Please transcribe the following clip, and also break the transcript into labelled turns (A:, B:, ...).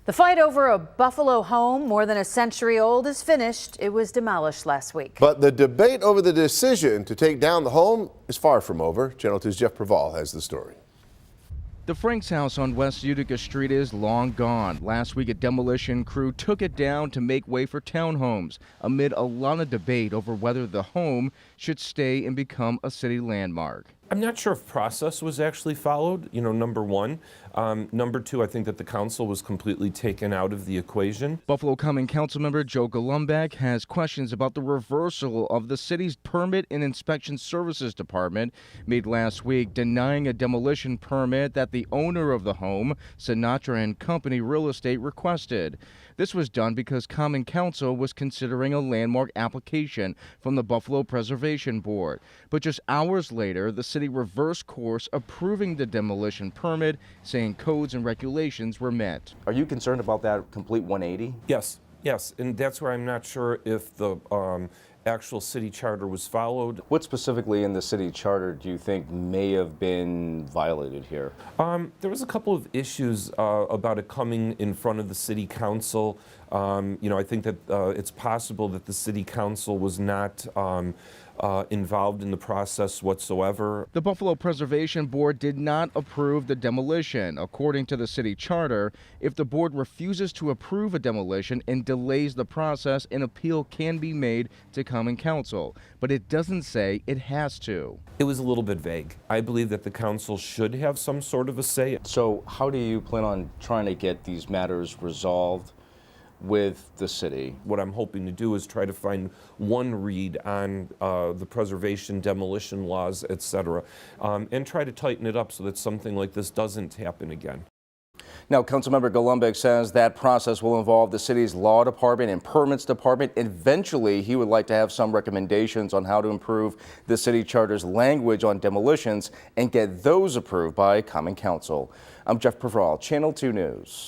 A: The fight over a Buffalo home more than a century old is finished. It was demolished last week.
B: But the debate over the decision to take down the home is far from over. Channel 2's Jeff Preval has the story.
C: The Frank's house on West Utica Street is long gone. Last week, a demolition crew took it down to make way for townhomes amid a lot of debate over whether the home should stay and become a city landmark.
D: I'm not sure if process was actually followed, number one. Number two, I think that the council was completely taken out of the equation.
C: Buffalo Common Council member Joe Golumbek has questions about the reversal of the city's Permit and Inspection Services Department made last week, denying a demolition permit that the owner of the home, Sinatra and Company Real Estate, requested. This was done because Common Council was considering a landmark application from the Buffalo Preservation Board. But just hours later, the city reversed course, approving the demolition permit, saying codes and regulations were met.
E: Are you concerned about that complete 180?
D: Yes, and that's where I'm not sure if the actual city charter was followed.
E: What specifically in the city charter do you think may have been violated here?
D: There was a couple of issues about it coming in front of the city council. I think that it's possible that the city council was not involved in the process whatsoever.
C: The Buffalo Preservation Board did not approve the demolition. According to the city charter, if the board refuses to approve a demolition and delays the process, an appeal can be made to Common Council, but it doesn't say it has to.
D: It was a little bit vague. I believe that the council should have some sort of a say.
E: So how do you plan on trying to get these matters resolved with the city?
D: What I'm hoping to do is try to find one read on the preservation, demolition laws, etc., and try to tighten it up so that something like this doesn't happen again.
E: Now, Councilmember Golumbek says that process will involve the city's law department and permits department. Eventually, he would like to have some recommendations on how to improve the city charter's language on demolitions and get those approved by Common Council. I'm Jeff Preval, Channel 2 News.